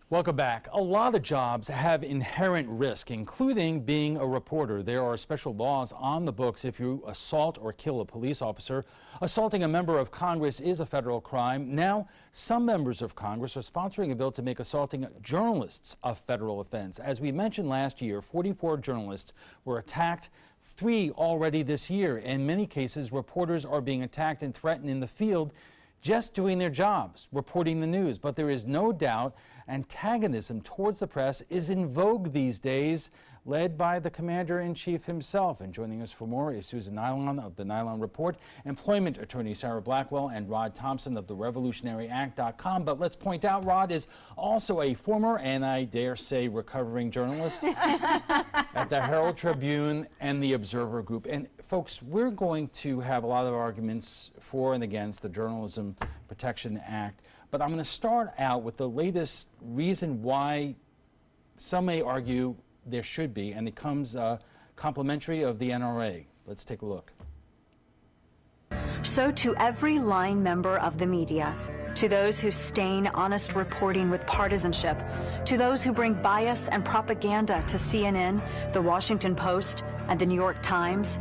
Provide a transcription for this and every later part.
Welcome back. A lot of jobs have inherent risk, including being a reporter. There are special laws on the books if you assault or kill a police officer. Assaulting a member of Congress is a federal crime. Now, some members of Congress are sponsoring a bill to make assaulting journalists a federal offense. As we mentioned last year, 44 journalists were attacked, 3 already this year. In many cases, reporters are being attacked and threatened in the field just doing their jobs, reporting the news. But there is no doubt antagonism towards the press is in vogue these days, led by the commander-in-chief himself. And joining us for more is Susan Nylon of the Nylon Report, employment attorney Sarah Blackwell, and Rod Thompson of the RevolutionaryAct.com. But let's point out, Rod is also a former, and I dare say recovering journalist at the Herald Tribune and the Observer Group. And folks, we're going to have a lot of arguments for and against the Journalism Protection Act. But I'm going to start out with the latest reason why some may argue there should be, and it comes complimentary of the NRA. Let's take a look. So to every line member of the media, to those who stain honest reporting with partisanship, to those who bring bias and propaganda to CNN, The Washington Post, and The New York Times,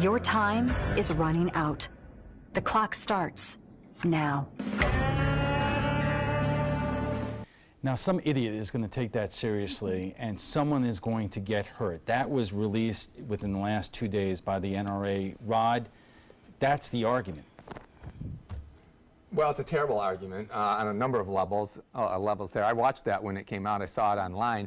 your time is running out. The clock starts now. Now, some idiot is going to take that seriously, and someone is going to get hurt. That was released within the last 2 days by the NRA. Rod, that's the argument. Well, it's a terrible argument on a number of levels there. I watched that when it came out. I saw it online,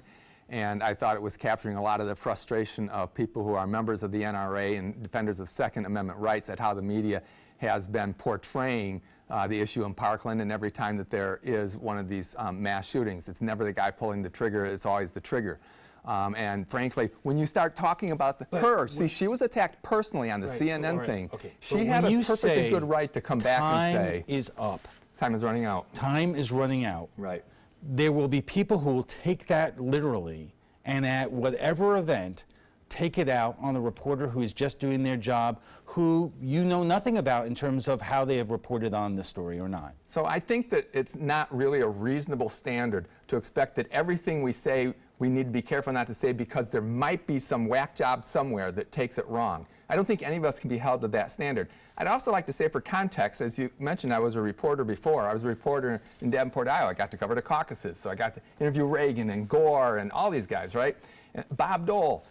and I thought it was capturing a lot of the frustration of people who are members of the NRA and defenders of Second Amendment rights at how the media has been portraying the issue in Parkland, and every time that there is one of these mass shootings, it's never the guy pulling the trigger, it's always the trigger. And frankly, when you start talking about see, she was attacked personally on the CNN thing. Okay. She had a perfectly good right to come back and say, time is up. Time is running out. Time is running out. Right. There will be people who will take that literally, and at whatever event, take it out on a reporter who is just doing their job, who you know nothing about in terms of how they have reported on the story or not. So I think that it's not really a reasonable standard to expect that everything we say we need to be careful not to say because there might be some whack job somewhere that takes it wrong. I don't think any of us can be held to that standard. I'd also like to say, for context, as you mentioned, I was a reporter before. I was a reporter in Davenport, Iowa. I got to cover the caucuses, so I got to interview Reagan and Gore and all these guys, right? And Bob Dole.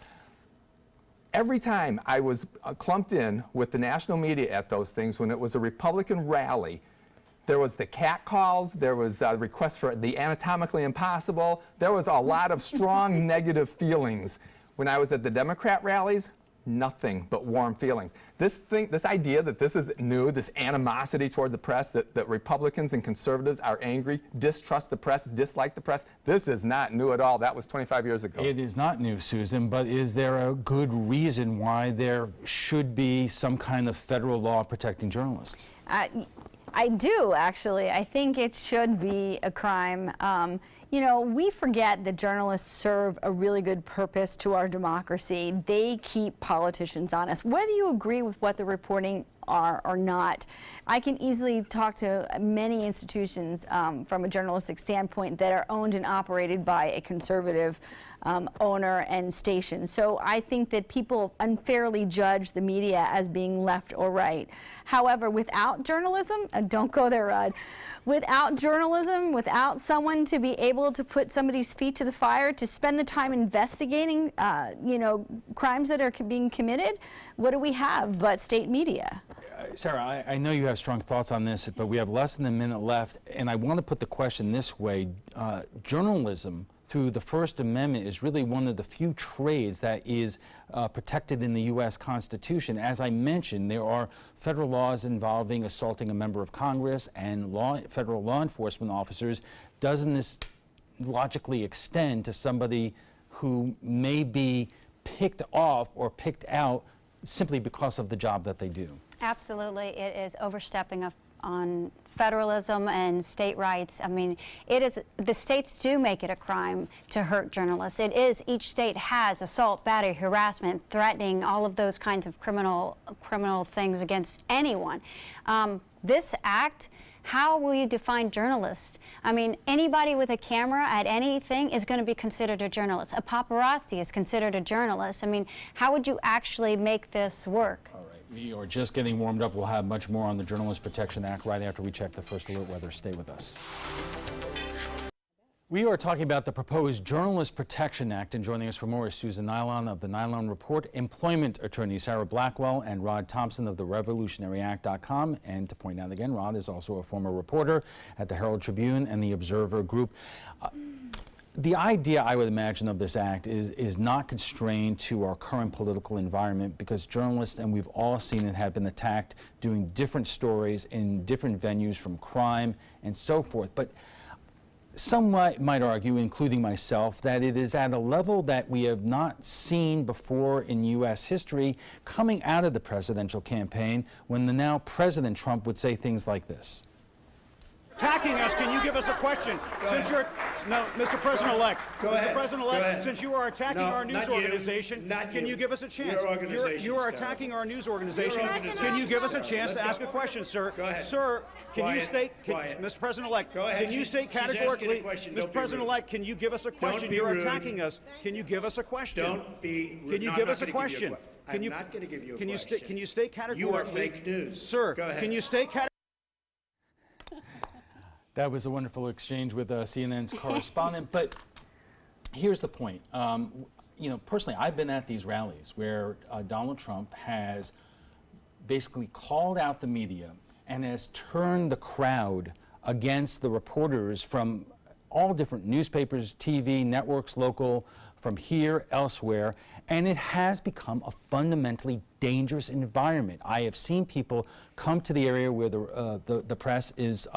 Every time I was clumped in with the national media at those things, when it was a Republican rally, there was the catcalls, there was requests for the anatomically impossible, there was a lot of strong negative feelings. When I was at the Democrat rallies, nothing but warm feelings. This idea that this is new, this animosity toward the press, that Republicans and conservatives are angry, distrust the press, dislike the press, this is not new at all. That was 25 years ago. It is not new, Susan, but is there a good reason why there should be some kind of federal law protecting journalists? I do, actually. I think it should be a crime. You know, we forget that journalists serve a really good purpose to our democracy. They keep politicians honest. Whether you agree with what the reporting are or not, I can easily talk to many institutions from a journalistic standpoint that are owned and operated by a conservative owner and station. So I think that people unfairly judge the media as being left or right. However, without journalism, don't go there, Rod. Without journalism, without someone to be able to put somebody's feet to the fire, to spend the time investigating, you know, crimes that are being committed, what do we have but state media? Sarah, I know you have strong thoughts on this, but we have less than a minute left, and I want to put the question this way. Journalism, through the First Amendment, is really one of the few trades that is protected in the U.S. Constitution. As I mentioned, there are federal laws involving assaulting a member of Congress and federal law enforcement officers. Doesn't this logically extend to somebody who may be picked off or picked out simply because of the job that they do? Absolutely. It is overstepping on federalism and state rights. I mean, it is, the states do make it a crime to hurt journalists. It is, each state has assault, battery, harassment, threatening, all of those kinds of criminal things against anyone. This act how will you define journalist? I mean, anybody with a camera at anything is going to be considered a journalist. A paparazzi is considered a journalist. I mean, how would you actually make this work? All right, we are just getting warmed up. We'll have much more on the Journalist Protection Act right after we check the first alert weather. Stay with us. We are talking about the proposed Journalist Protection Act, and joining us for more is Susan Nylon of the Nylon Report, employment attorney Sarah Blackwell, and Rod Thompson of the RevolutionaryAct.com. And to point out again, Rod is also a former reporter at the Herald Tribune and the Observer Group. The idea, I would imagine, of this act is not constrained to our current political environment, because journalists, and we've all seen it, have been attacked doing different stories in different venues, from crime and so forth. But some might argue, including myself, that it is at a level that we have not seen before in U.S. history, coming out of the presidential campaign, when the now President Trump would say things like this. Attacking us, can you give us a question? Since you're, no, Mr. President-elect. Mr. President-elect, since you are attacking our news organization, can you give us a chance? You are attacking our news organization. Can you give us a chance to ask a question, sir? Go ahead. Sir, can you state, Mr. President-elect, can you state categorically, Mr. President-elect, can you give us a question? You're attacking us. Can you give us a question? Don't be rude. Can you give us a question? I'm not going to give you a question. Can you state categorically? You are fake news. Sir, go ahead. Can you state categorically? That was a wonderful exchange with CNN's correspondent. But here's the point. You know, personally, I've been at these rallies where Donald Trump has basically called out the media and has turned the crowd against the reporters from all different newspapers, TV, networks, local, from here, elsewhere, and it has become a fundamentally dangerous environment. I have seen people come to the area where the press is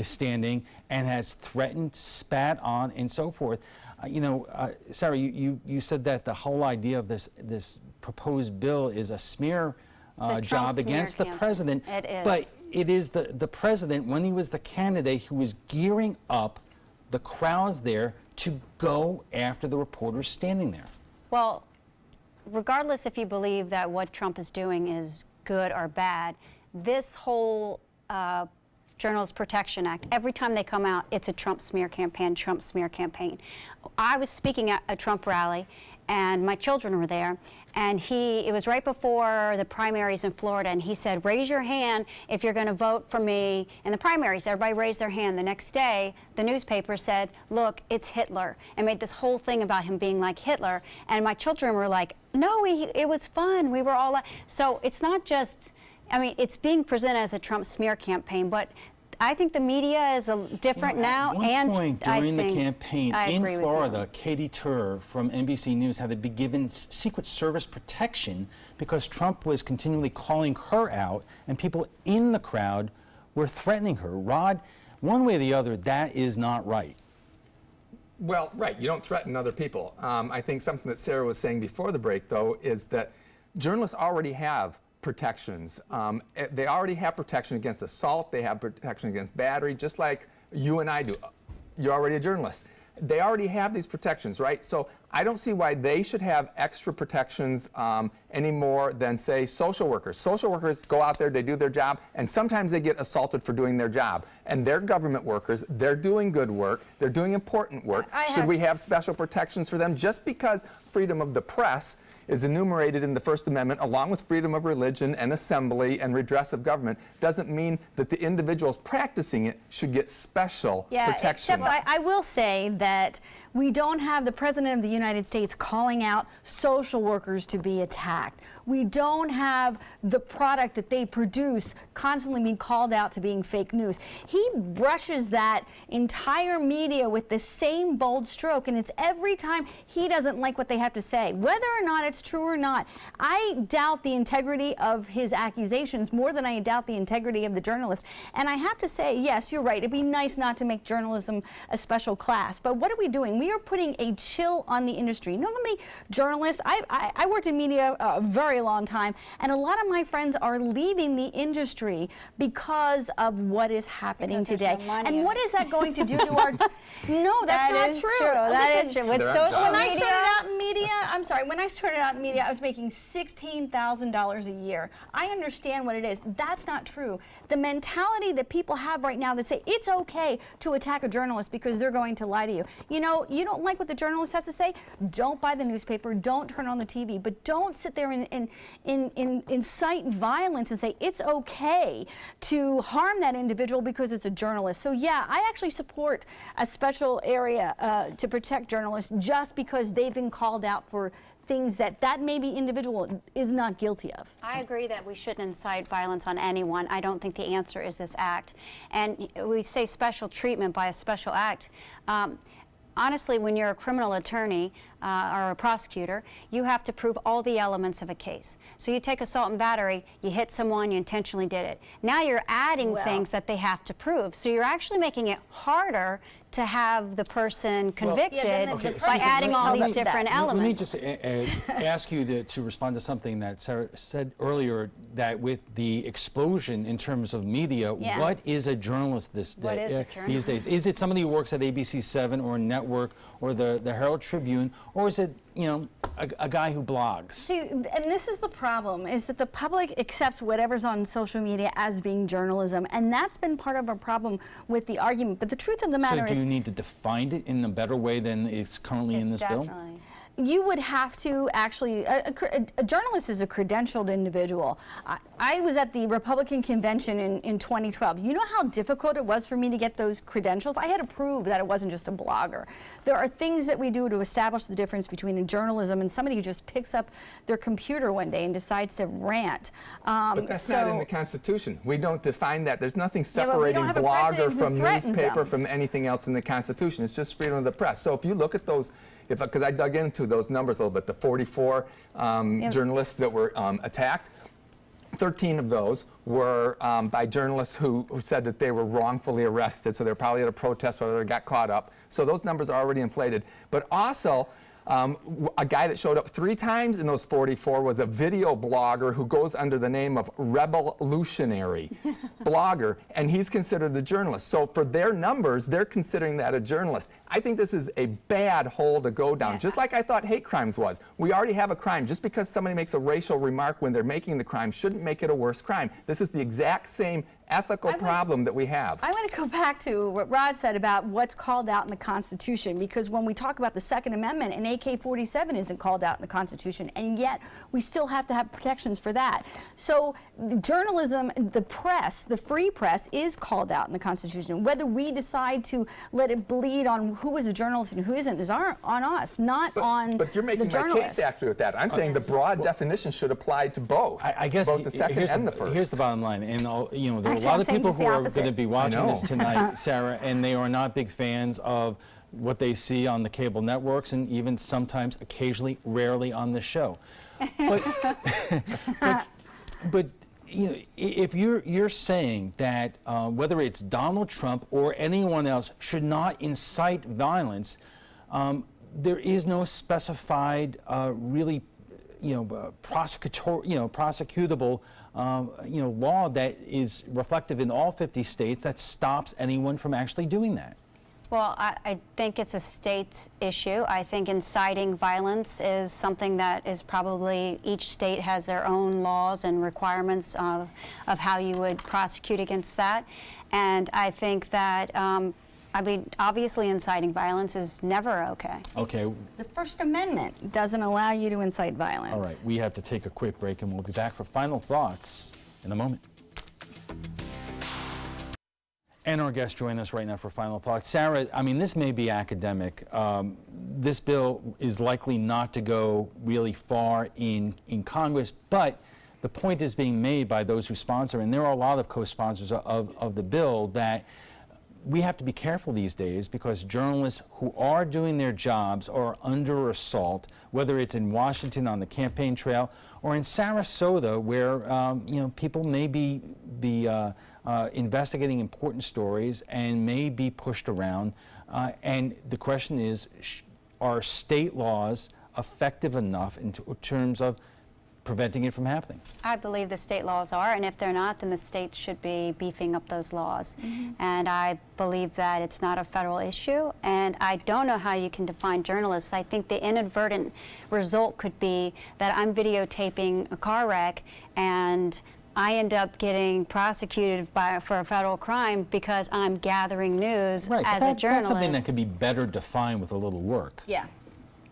standing and has threatened, spat on, and so forth. You know, Sarah, you said that the whole idea of this proposed bill is a smear job against the president. It is. But it is the president, when he was the candidate, who was gearing up the crowds there to go after the reporters standing there. Well, regardless if you believe that what Trump is doing is good or bad, this whole Journalist Protection Act, every time they come out, it's a Trump smear campaign, Trump smear campaign. I was speaking at a Trump rally, and my children were there, and it was right before the primaries in Florida, and he said, raise your hand if you're going to vote for me in the primaries. Everybody raised their hand. The next day, the newspaper said, look, it's Hitler, and made this whole thing about him being like Hitler, and my children were like, no, it was fun. We were all like, so it's not just, I mean, it's being presented as a Trump smear campaign, but I think the media is different now. At one point during the campaign in Florida, Katie Tur from NBC News had to be given Secret Service protection because Trump was continually calling her out, and people in the crowd were threatening her. Rod, one way or the other, that is not right. Well, right, you don't threaten other people. I think something that Sarah was saying before the break, though, is that journalists already have protections. They already have protection against assault. They have protection against battery, just like you and I do. You're already a journalist. They already have these protections, right? So I don't see why they should have extra protections any more than, say, social workers. Social workers go out there, they do their job, and sometimes they get assaulted for doing their job. And they're government workers. They're doing good work. They're doing important work. Should we have special protections for them? Just because freedom of the press is enumerated in the First Amendment, along with freedom of religion and assembly and redress of government, doesn't mean that the individuals practicing it should get special protections. Except I will say that we don't have the President of the United States calling out social workers to be attacked. We don't have the product that they produce constantly being called out to being fake news. He brushes that entire media with the same bold stroke, and it's every time he doesn't like what they have to say. Whether or not it's true or not, I doubt the integrity of his accusations more than I doubt the integrity of the journalist. And I have to say, yes, you're right. It'd be nice not to make journalism a special class. But what are we doing? We are putting a chill on the industry. You know how many journalists, I worked in media a very long time, and a lot of my friends are leaving the industry because of what is happening today. And what is that going to do to our... No, that's not true. That is true. With social media, when I started out in media, media, I'm sorry, when I started out in media, I was making $16,000 a year. I understand what it is. That's not true. The mentality that people have right now that say it's okay to attack a journalist because they're going to lie to you. You know, you don't like what the journalist has to say, don't buy the newspaper, don't turn on the TV, but don't sit there and incite violence and say it's okay to harm that individual because it's a journalist. So yeah, I actually support a special area to protect journalists just because they've been called out for things that maybe individual is not guilty of. I agree that we shouldn't incite violence on anyone. I don't think the answer is this act. And we say special treatment by a special act. Honestly, when you're a criminal attorney or a prosecutor, you have to prove all the elements of a case. So you take assault and battery, you hit someone, you intentionally did it. Now you're adding things that they have to prove. So you're actually making it harder to have the person convicted by adding all these different elements. Let me just ask you to respond to something that Sarah said earlier, that with the explosion in terms of media, what is a journalist these days? Is it somebody who works at ABC7 or a network or the Herald Tribune, or is it, you know, a guy who blogs? See, and this is the problem, is that the public accepts whatever's on social media as being journalism, and that's been part of a problem with the argument. But the truth of the matter is... So do you need to define it in a better way than it's currently in this bill? You would have to actually, a journalist is a credentialed individual. I was at the Republican convention in 2012. You know how difficult it was for me to get those credentials? I had to prove that it wasn't just a blogger. There are things that we do to establish the difference between a journalism and somebody who just picks up their computer one day and decides to rant. But that's not in the Constitution. We don't define that. There's nothing separating blogger from newspaper from anything else in the Constitution. It's just freedom of the press. So if you look at those, because I dug into those numbers a little bit, the 44 journalists that were attacked, 13 of those were by journalists who said that they were wrongfully arrested, so they're probably at a protest or they got caught up. So those numbers are already inflated. But also, a guy that showed up 3 times in those 44 was a video blogger who goes under the name of Revolutionary Blogger, and he's considered the journalist. So for their numbers, they're considering that a journalist. I think this is a bad hole to go down, just like I thought hate crimes was. We already have a crime. Just because somebody makes a racial remark when they're making the crime shouldn't make it a worse crime. This is the exact same ethical problem that we have. I want to go back to what Rod said about what's called out in the Constitution, because when we talk about the Second Amendment, an AK-47 isn't called out in the Constitution, and yet we still have to have protections for that. So the journalism, the press, the free press is called out in the Constitution. Whether we decide to let it bleed on who is a journalist and who isn't is on us, not on the journalist. But you're making my case accurate with that. I'm saying the broad definition should apply to both. I guess both the second and the first. Here's the bottom line, and you know, there are a lot of people who are going to be watching this tonight, Sarah, and they are not big fans of what they see on the cable networks, and even sometimes, occasionally, rarely on the show. But you know, if you're saying that whether it's Donald Trump or anyone else should not incite violence, there is no specified, really, prosecutable, law that is reflective in all 50 states that stops anyone from actually doing that. Well, I think it's a state issue. I think inciting violence is something that is probably, each state has their own laws and requirements of how you would prosecute against that. And I think that, I mean, obviously inciting violence is never okay. Okay. The First Amendment doesn't allow you to incite violence. All right, we have to take a quick break, and we'll be back for final thoughts in a moment. And our guests join us right now for final thoughts. Sarah, I mean, this may be academic. This bill is likely not to go really far in Congress, but the point is being made by those who sponsor, and there are a lot of co-sponsors of the bill, that we have to be careful these days because journalists who are doing their jobs are under assault, whether it's in Washington on the campaign trail or in Sarasota, where people may be investigating important stories and may be pushed around. And the question is, are state laws effective enough in terms of preventing it from happening? I believe the state laws are, and if they're not, then the states should be beefing up those laws. And I believe that it's not a federal issue, and I don't know how you can define journalists. I think the inadvertent result could be that I'm videotaping a car wreck and I end up getting prosecuted for a federal crime because I'm gathering news as a journalist. That's something that could be better defined with a little work. Yeah.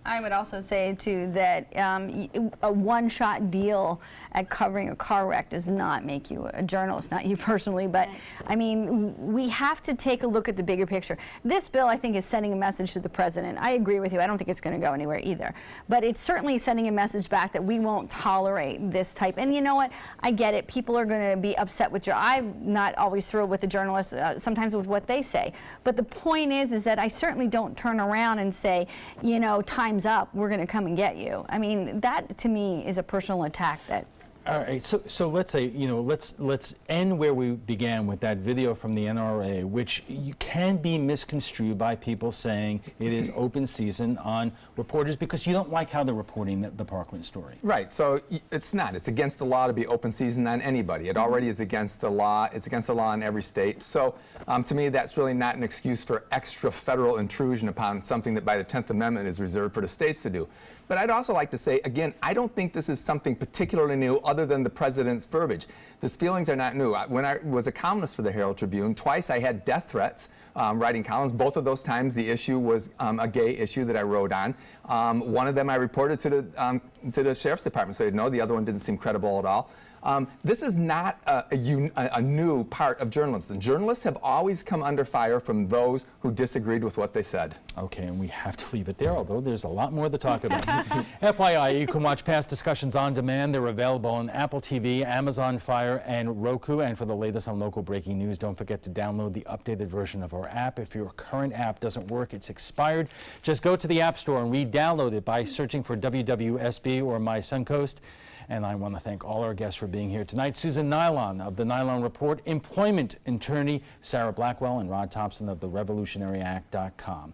I would also say, too, that a one-shot deal at covering a car wreck does not make you a journalist, not you personally, but, I mean, we have to take a look at the bigger picture. This bill, I think, is sending a message to the president. I agree with you. I don't think it's going to go anywhere either. But it's certainly sending a message back that we won't tolerate this type. And you know what? I get it. People are going to be upset with you. I'm not always thrilled with the journalists, sometimes with what they say. But the point is that I certainly don't turn around and say, you know, time's up, we're going to come and get you. I mean, that to me is a personal attack. That. All right, so let's say, you know, let's end where we began with that video from the NRA, which you can be misconstrued by people saying it is open season on reporters because you don't like how they're reporting the Parkland story. Right, so it's not. It's against the law to be open season on anybody. It already is against the law. It's against the law in every state. So to me, that's really not an excuse for extra federal intrusion upon something that by the 10th Amendment is reserved for the states to do. But I'd also like to say, again, I don't think this is something particularly new other than the president's verbiage. These feelings are not new. When I was a columnist for the Herald Tribune, twice I had death threats writing columns. Both of those times the issue was a gay issue that I wrote on. One of them I reported to the sheriff's department, so no, the other one didn't seem credible at all. This is not a new part of journalism. Journalists have always come under fire from those who disagreed with what they said. Okay, and we have to leave it there, although there's a lot more to talk about. FYI, you can watch past discussions on demand. They're available on Apple TV, Amazon Fire, and Roku. And for the latest on local breaking news, don't forget to download the updated version of our app. If your current app doesn't work, it's expired, just go to the App Store and re-download it by searching for WWSB or My Suncoast. And I want to thank all our guests for being here tonight. Susan Nylon of the Nylon Report, employment attorney Sarah Blackwell, and Rod Thompson of the RevolutionaryAct.com.